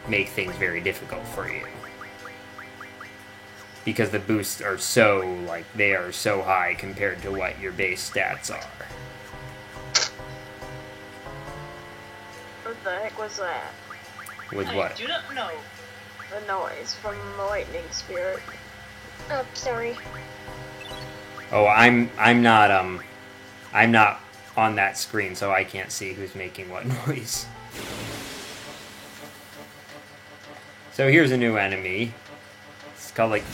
make things very difficult for you. Because the boosts are so, like, they are so high compared to what your base stats are. What the heck was that? With what? I do not know. The noise from the lightning spirit. Oh, sorry. Oh, I'm not on that screen, so I can't see who's making what noise. So here's a new enemy. It's called, like,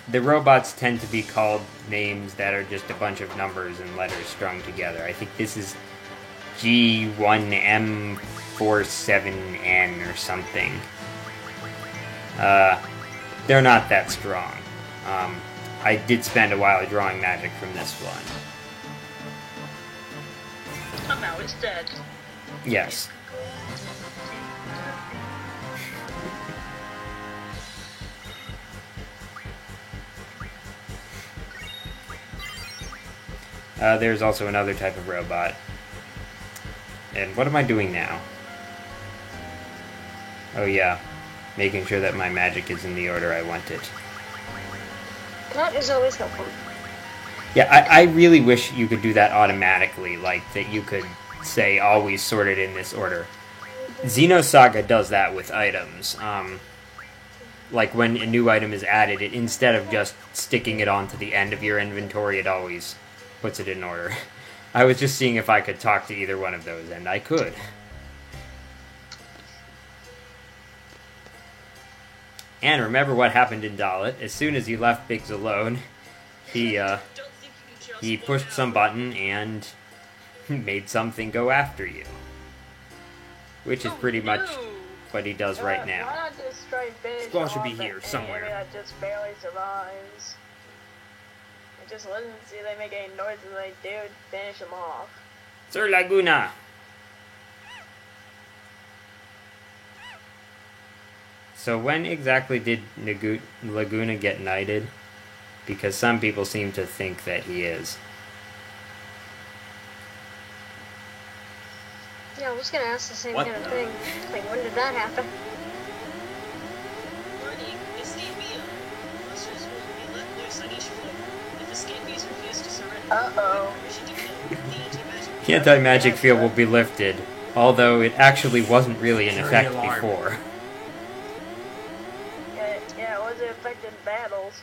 the robots tend to be called names that are just a bunch of numbers and letters strung together. I think this is G1M47N or something. They're not that strong. I did spend a while drawing magic from this one. Oh, now it's dead. Yes. There's also another type of robot. And what am I doing now? Oh yeah, making sure that my magic is in the order I want it. That is always helpful. Yeah, I really wish you could do that automatically, like that you could say always sorted in this order. Xenosaga does that with items. Like when a new item is added, it instead of just sticking it onto the end of your inventory, it always puts it in order. I was just seeing if I could talk to either one of those, and I could. And remember what happened in Dalit. As soon as he left Biggs alone, he pushed some button and made something go after you. Which is pretty much what he does right now. Why not just try and finish Squall should be off here an somewhere. enemy that just barely survives. And just listen to see if they make any noise and they do finish them off. Sir Laguna! So when exactly did Laguna get knighted? Because some people seem to think that he is. Yeah, I was gonna ask the same kind of thing. Like, when did that happen? Warning, escapee. Monsters will be let loose on each floor. If escapees refuse to surrender, Uh-oh. permission to kill. The anti-magic The anti-magic field will be lifted, although it actually wasn't really in Sure, effect the alarm. before. Yeah, it wasn't affecting battles.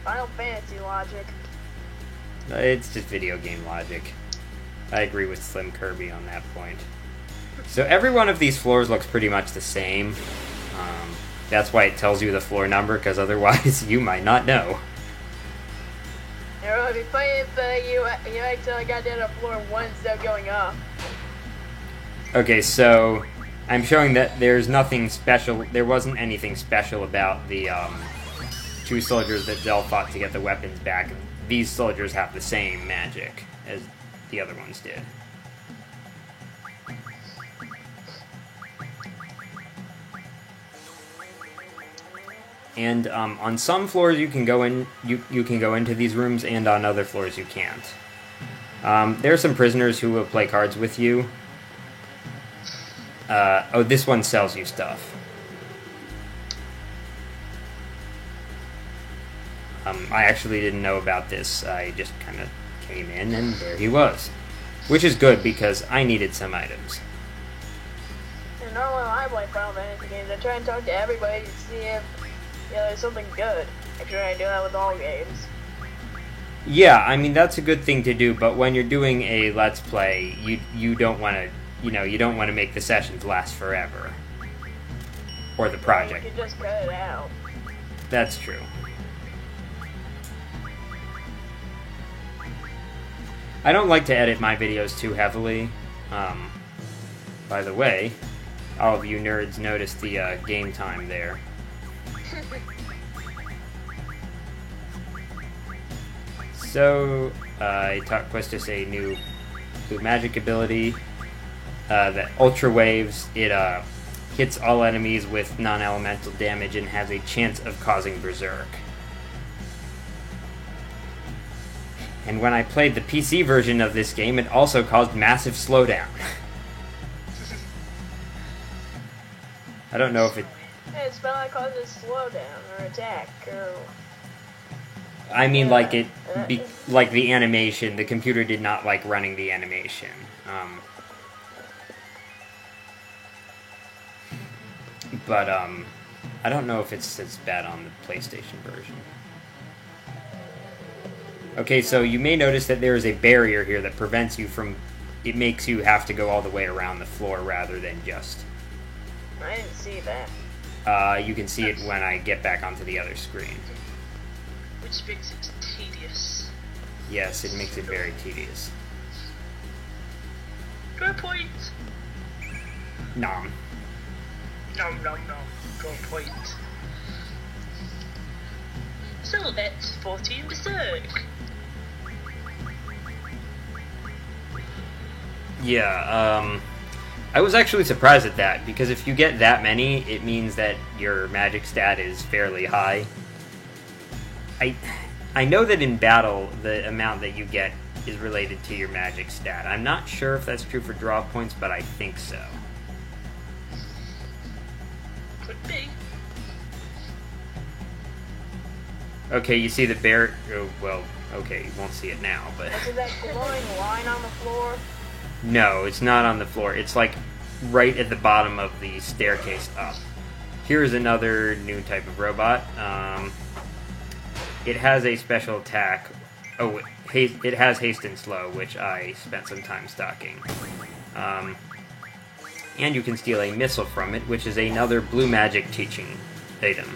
Final Fantasy logic. It's just video game logic. I agree with Slim Kirby on that point. So every one of these floors looks pretty much the same. That's why it tells you the floor number, because otherwise you might not know. It would be funny if you accidentally got down to floor 1 instead of going up. Okay, so I'm showing that there's nothing special. There wasn't anything special about the two soldiers that Zell fought to get the weapons back. These soldiers have the same magic as the other ones did. And on some floors you can go in. You can go into these rooms, and on other floors you can't. There are some prisoners who will play cards with you. Oh, this one sells you stuff. I actually didn't know about this. I just kind of came in, and there he was. Which is good, because I needed some items. And normally when I play Final Fantasy games, I try and talk to everybody to see if there's something good. I try to do that with all games. Yeah, I mean, that's a good thing to do, but when you're doing a Let's Play, you don't want to, you don't want to make the sessions last forever. Or the project. You can just cut it out. That's true. I don't like to edit my videos too heavily. By the way, all of you nerds noticed the game time there. So, I taught Questus a new blue magic ability. That Ultra Waves, it hits all enemies with non-elemental damage and has a chance of causing Berserk. And when I played the PC version of this game, it also caused massive slowdown. I don't know if it... Hey, it's spell that causes slowdown or attack or... I mean, like it... Uh, like the animation. The computer did not like running the animation. But, I don't know if it's as bad on the PlayStation version. Okay, so you may notice that there is a barrier here that prevents you from... It makes you have to go all the way around the floor rather than just... I didn't see that. You can see it when I get back onto the other screen. Which makes it tedious. Yes, it makes it very tedious. Go point! Nom. Nom nom nom. Go point. So let's 14 Berserk. Yeah, I was actually surprised at that, because if you get that many, it means that your magic stat is fairly high. I know that in battle, the amount that you get is related to your magic stat. I'm not sure if that's true for draw points, but I think so. Could be. Okay, you see the bear... Oh, well, okay, you won't see it now, but... Is that glowing line on the floor? No, it's not on the floor. It's like right at the bottom of the staircase up. Here's another new type of robot. It has a special attack. Oh, it has haste and slow, which I spent some time stocking. And you can steal a missile from it, which is another blue magic teaching item.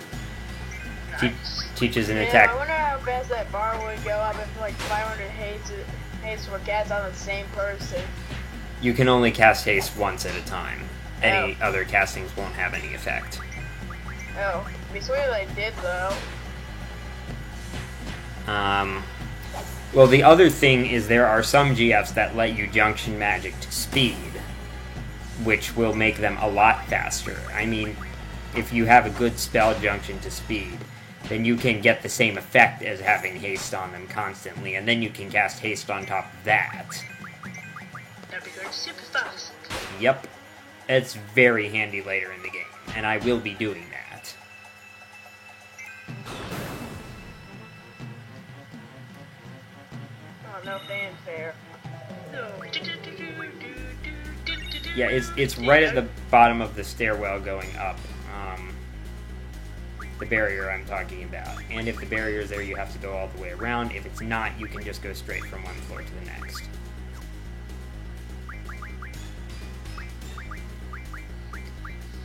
Teaches an attack. I wonder how fast that bar would go up if like 500 haste were cast on the same person. You can only cast haste once at a time. Any other castings won't have any effect. Oh, it'd be sweet if they did though. Well, the other thing is there are some GFs that let you junction magic to speed, which will make them a lot faster. I mean, if you have a good spell junction to speed, then you can get the same effect as having haste on them constantly, and then you can cast haste on top of that. That'd be going super fast. Yep. It's very handy later in the game, and I will be doing that. Oh, no fanfare. No. Yeah, it's right at the bottom of the stairwell going up. The barrier I'm talking about. And if the barrier is there, you have to go all the way around. If it's not, you can just go straight from one floor to the next.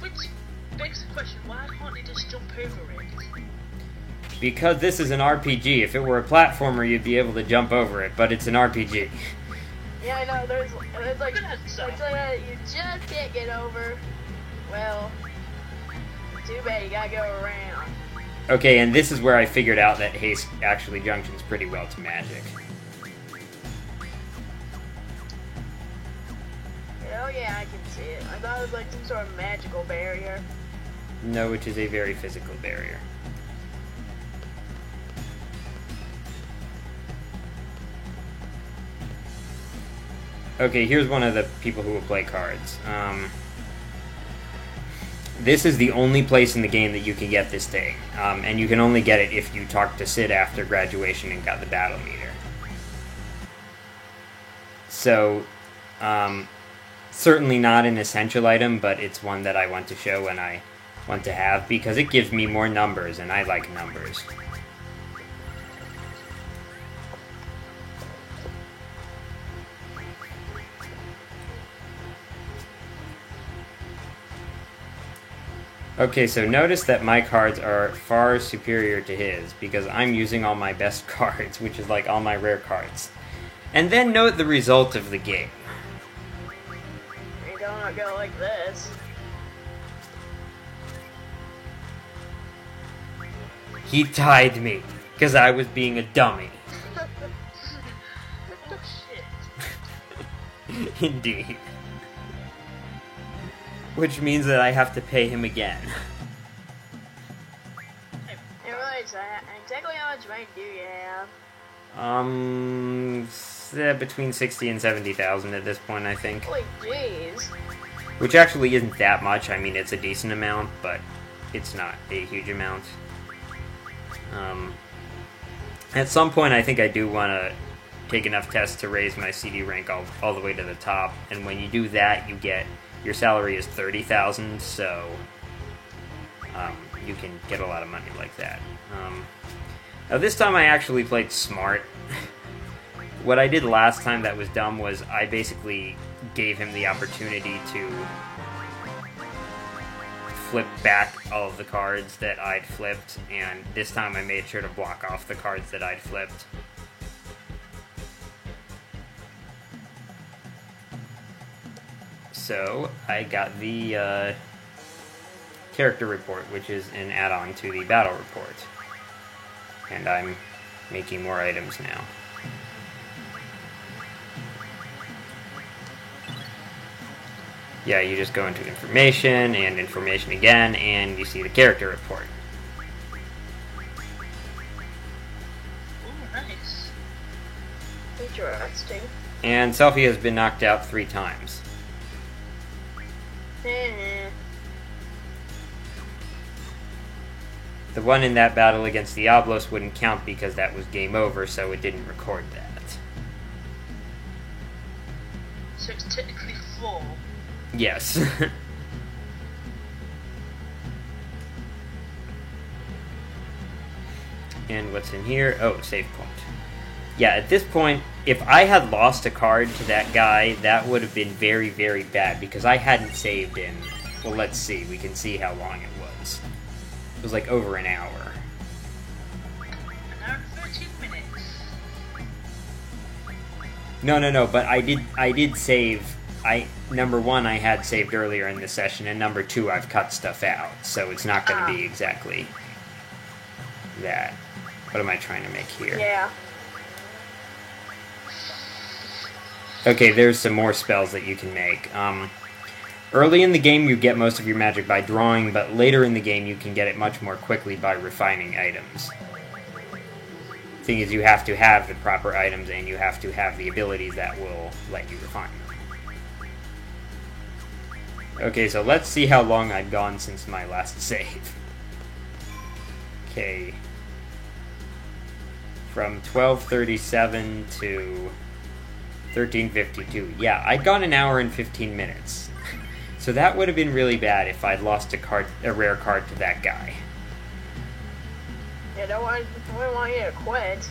Which begs the question, why can't they just jump over it? Because this is an RPG. If it were a platformer, you'd be able to jump over it, but it's an RPG. Yeah, I know, there's like, you just can't get over. Well, too bad, you gotta go around. Okay, and this is where I figured out that haste actually junctions pretty well to magic. Oh yeah, I can see it. I thought it was like some sort of magical barrier. No, which is a very physical barrier. Okay, here's one of the people who will play cards. This is the only place in the game that you can get this thing, and you can only get it if you talk to Sid after graduation and got the battle meter. So, certainly not an essential item, but it's one that I want to show and I want to have because it gives me more numbers, and I like numbers. Okay, so notice that my cards are far superior to his, because I'm using all my best cards, which is like all my rare cards. And then note the result of the game. You don't go like this. He tied me, because I was being a dummy. Oh shit. Indeed. Which means that I have to pay him again. Hey, really, so exactly how much money do you have? Between 60 and 70,000 at this point, I think. Holy jeez. which actually isn't that much. I mean, it's a decent amount, but it's not a huge amount. At some point, I think I do want to take enough tests to raise my CD rank all the way to the top, and when you do that, you get, your salary is 30,000, so you can get a lot of money like that. Now this time I actually played smart. What I did last time that was dumb was I basically gave him the opportunity to flip back all of the cards that I'd flipped, and this time I made sure to block off the cards that I'd flipped. So I got the character report, which is an add-on to the battle report. And I'm making more items now. Yeah, you just go into information and information again, and you see the character report. Ooh, nice. Interesting. And Selphie has been knocked out 3 times. The one in that battle against Diablos wouldn't count because that was game over, so it didn't record that. So it's technically 4. Yes. And what's in here? Oh, save point. Yeah, at this point, if I had lost a card to that guy, that would have been very, very bad, because I hadn't saved in... Well, let's see. We can see how long it was. It was like over an hour. An hour and 13 minutes. No, but I did save... Number 1, I had saved earlier in the session, and number 2, I've cut stuff out, so it's not going to be exactly that. What am I trying to make here? Yeah. Okay, there's some more spells that you can make. Early in the game, you get most of your magic by drawing, but later in the game, you can get it much more quickly by refining items. The thing is, you have to have the proper items, and you have to have the abilities that will let you refine them. Okay, so let's see how long I've gone since my last save. Okay. From 12:37 to 13:52. Yeah, I'd gone an hour and 15 minutes. So that would have been really bad if I'd lost a rare card to that guy. Yeah, I don't want you to quit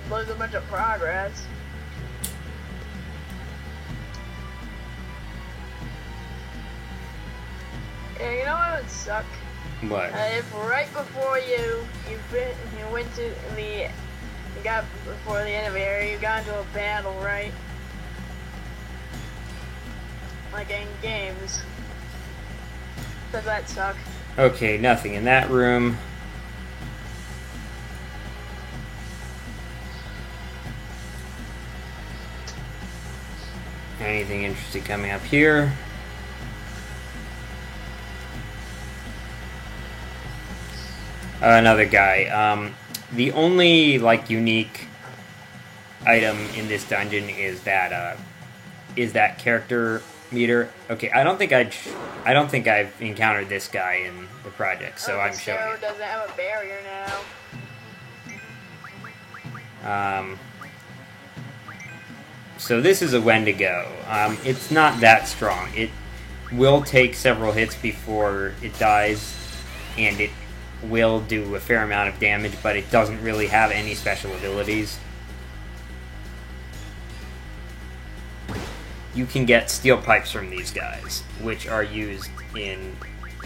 and lose a bunch of progress. Yeah, you know what would suck? What? If right before you went to you got before the end of the area, you got into a battle, right? Like in games. Does that suck? Okay, nothing in that room. Anything interesting coming up here? Another guy. The only unique item in this dungeon is that character meter. Okay, I don't think I've encountered this guy in the project, so I'm showing it. Doesn't have a barrier now. So this is a Wendigo. It's not that strong. It will take several hits before it dies, and it will do a fair amount of damage, but it doesn't really have any special abilities. You can get steel pipes from these guys, which are used in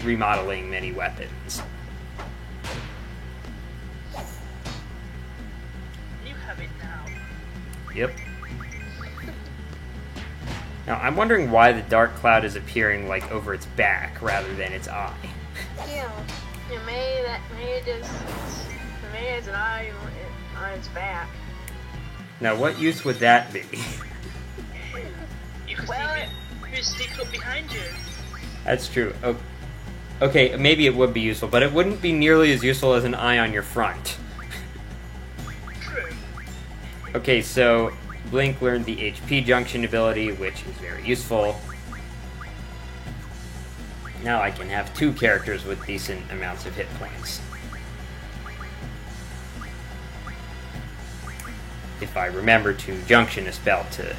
remodeling many weapons. You have it now. Yep. Now, I'm wondering why the dark cloud is appearing over its back rather than its eye. Yeah. Maybe it's an eye on its back. Now, what use would that be? You could sneak up behind you. That's true. Okay, maybe it would be useful, but it wouldn't be nearly as useful as an eye on your front. True. Okay, so Blink learned the HP junction ability, which is very useful. Now I can have 2 characters with decent amounts of hit points. If I remember to junction a spell to